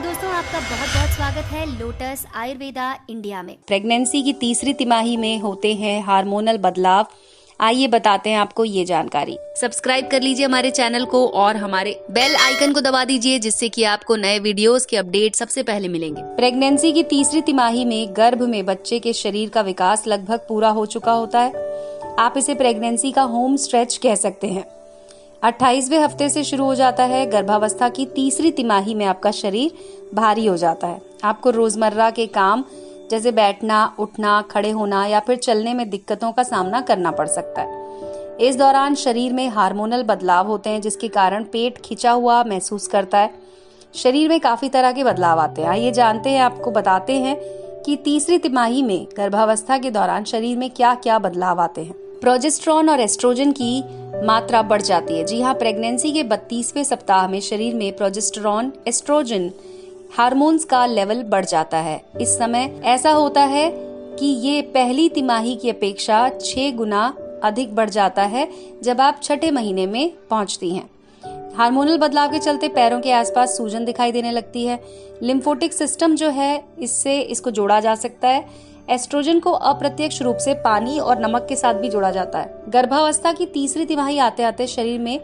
दोस्तों आपका बहुत बहुत स्वागत है लोटस आयुर्वेदा इंडिया में। प्रेगनेंसी की तीसरी तिमाही में होते हैं हार्मोनल बदलाव। आइए बताते हैं आपको ये जानकारी। सब्सक्राइब कर लीजिए हमारे चैनल को और हमारे बेल आइकन को दबा दीजिए, जिससे कि आपको नए वीडियोस के अपडेट सबसे पहले मिलेंगे। प्रेगनेंसी की तीसरी तिमाही में गर्भ में बच्चे के शरीर का विकास लगभग पूरा हो चुका होता है। आप इसे प्रेगनेंसी का होम स्ट्रेच कह सकते हैं। 28वें हफ्ते से शुरू हो जाता है। गर्भावस्था की तीसरी तिमाही में आपका शरीर भारी हो जाता है। आपको रोजमर्रा के काम जैसे बैठना, उठना, खड़े होना या फिर चलने में दिक्कतों का सामना करना पड़ सकता है। इस दौरान शरीर में हार्मोनल बदलाव होते हैं, जिसके कारण पेट खिंचा हुआ महसूस करता है। शरीर में काफी तरह के बदलाव आते हैं। आइए जानते हैं, आपको बताते हैं कि तीसरी तिमाही में गर्भावस्था के दौरान शरीर में क्या क्या बदलाव आते हैं। प्रोजेस्टेरॉन और एस्ट्रोजन की मात्रा बढ़ जाती है। जी हाँ, प्रेगनेंसी के 32वें सप्ताह में शरीर में प्रोजेस्टेरॉन, एस्ट्रोजन हार्मोन्स का लेवल बढ़ जाता है। इस समय ऐसा होता है कि ये पहली तिमाही की अपेक्षा 6 गुना अधिक बढ़ जाता है जब आप छठे महीने में पहुंचती हैं। हार्मोनल बदलाव के चलते पैरों के आसपास सूजन दिखाई देने लगती है। लिम्फोटिक सिस्टम जो है, इसको जोड़ा जा सकता है। एस्ट्रोजन को अप्रत्यक्ष रूप से पानी और नमक के साथ भी जोड़ा जाता है। गर्भावस्था की तीसरी तिमाही आते आते शरीर में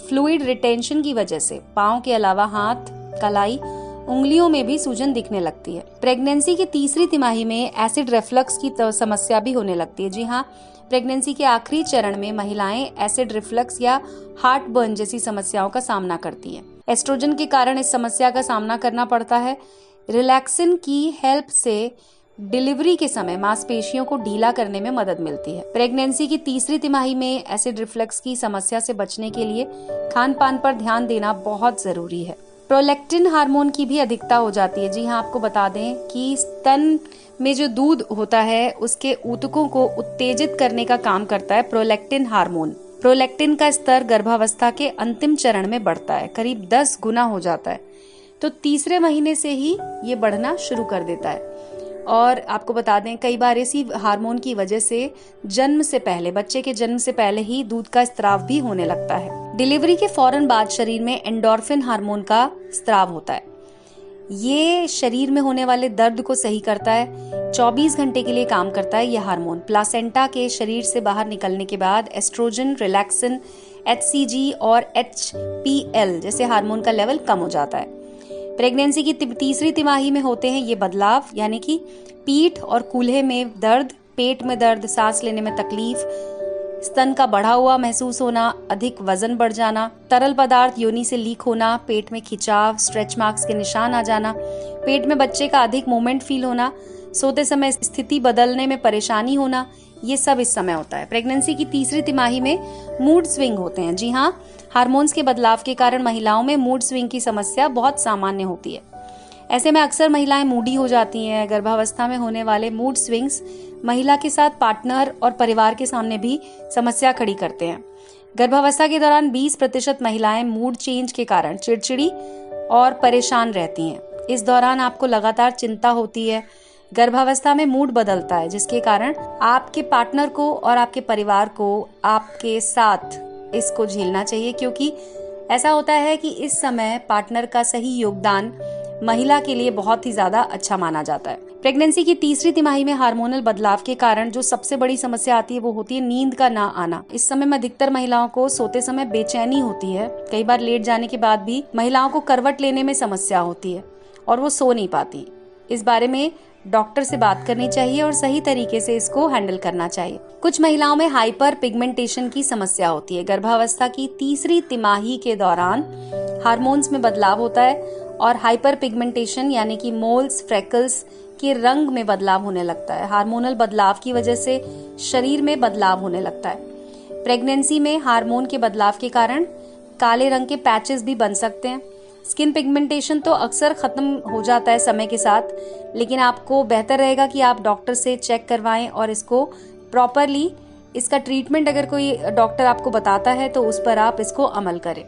फ्लूइड रिटेंशन की वजह से पांव के अलावा हाथ, कलाई, उंगलियों में भी सूजन दिखने लगती है। प्रेगनेंसी की तीसरी तिमाही में एसिड रिफ्लक्स की समस्या भी होने लगती है। जी हाँ, प्रेगनेंसी के आखिरी चरण में महिलाएं एसिड रिफ्लक्स या हार्ट बर्न जैसी समस्याओं का सामना करती हैं। एस्ट्रोजन के कारण इस समस्या का सामना करना पड़ता है। रिलैक्सिन की हेल्प से डिलीवरी के समय मांसपेशियों को ढीला करने में मदद मिलती है। प्रेगनेंसी की तीसरी तिमाही में एसिड रिफ्लक्स की समस्या से बचने के लिए खान पान पर ध्यान देना बहुत जरूरी है। प्रोलैक्टिन हार्मोन की भी अधिकता हो जाती है। जी हाँ, आपको बता दें कि स्तन में जो दूध होता है उसके ऊतकों को उत्तेजित करने का काम करता है प्रोलैक्टिन हार्मोन। प्रोलैक्टिन का स्तर गर्भावस्था के अंतिम चरण में बढ़ता है, करीब 10 गुना हो जाता है। तो तीसरे महीने से ही ये बढ़ना शुरू कर देता है। और आपको बता दें, कई बार इसी हार्मोन की वजह से बच्चे के जन्म से पहले ही दूध का स्त्राव भी होने लगता है। डिलीवरी के फौरन बाद शरीर में एंडोर्फिन हार्मोन का स्त्राव होता है। ये शरीर में होने वाले दर्द को सही करता है। 24 घंटे के लिए काम करता है यह हार्मोन। प्लासेंटा के शरीर से बाहर निकलने के बाद एस्ट्रोजन, रिलैक्सिन, HCG और HPL जैसे हार्मोन का लेवल कम हो जाता है। प्रेगनेंसी की तीसरी तिमाही में होते हैं ये बदलाव, यानी कि पीठ और कूल्हे में दर्द, पेट में दर्द, सांस लेने में तकलीफ, स्तन का बढ़ा हुआ महसूस होना, अधिक वजन बढ़ जाना, तरल पदार्थ योनि से लीक होना, पेट में खिंचाव, स्ट्रेच मार्क्स के निशान आ जाना, पेट में बच्चे का अधिक मूवमेंट फील होना, सोते समय स्थिति बदलने में परेशानी होना, ये सब इस समय होता है। प्रेगनेंसी की तीसरी तिमाही में मूड स्विंग होते हैं। जी हाँ, हार्मोन्स के बदलाव के कारण महिलाओं में मूड स्विंग की समस्या बहुत सामान्य होती है। ऐसे में अक्सर महिलाएं मूडी हो जाती हैं। गर्भावस्था में होने वाले मूड स्विंग्स महिला के साथ पार्टनर और परिवार के सामने भी समस्या खड़ी करते हैं। गर्भावस्था के दौरान 20% महिलाएं मूड चेंज के कारण चिड़चिड़ी और परेशान रहती हैं। इस दौरान आपको लगातार चिंता होती है। गर्भावस्था में मूड बदलता है, जिसके कारण आपके पार्टनर को और आपके परिवार को आपके साथ इसको झेलना चाहिए, क्योंकि ऐसा होता है कि इस समय पार्टनर का सही योगदान महिला के लिए बहुत ही ज्यादा अच्छा माना जाता है। प्रेगनेंसी की तीसरी तिमाही में हार्मोनल बदलाव के कारण जो सबसे बड़ी समस्या आती है वो होती है नींद का ना आना। इस समय में अधिकतर महिलाओं को सोते समय बेचैनी होती है। कई बार लेट जाने के बाद भी महिलाओं को करवट लेने में समस्या होती है और वो सो नहीं पाती। इस बारे में डॉक्टर से बात करनी चाहिए और सही तरीके से इसको हैंडल करना चाहिए। कुछ महिलाओं में हाइपर पिगमेंटेशन की समस्या होती है। गर्भावस्था की तीसरी तिमाही के दौरान हार्मोन्स में बदलाव होता है और हाइपर पिगमेंटेशन यानी कि मोल्स, फ्रेकल्स के रंग में बदलाव होने लगता है। हार्मोनल बदलाव की वजह से शरीर में बदलाव होने लगता है। प्रेगनेंसी में हार्मोन के बदलाव के कारण काले रंग के पैचेस भी बन सकते हैं। स्किन पिगमेंटेशन तो अक्सर खत्म हो जाता है समय के साथ, लेकिन आपको बेहतर रहेगा कि आप डॉक्टर से चेक करवाएं और इसको प्रॉपरली, इसका ट्रीटमेंट अगर कोई डॉक्टर आपको बताता है तो उस पर आप इसको अमल करें।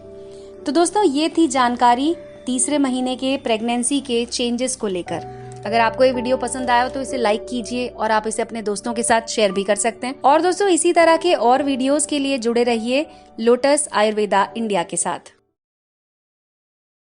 तो दोस्तों, ये थी जानकारी तीसरे महीने के प्रेगनेंसी के चेंजेस को लेकर। अगर आपको ये वीडियो पसंद आया हो तो इसे लाइक कीजिए और आप इसे अपने दोस्तों के साथ शेयर भी कर सकते हैं। और दोस्तों, इसी तरह के और वीडियोस के लिए जुड़े रहिए लोटस आयुर्वेदा इंडिया के साथ।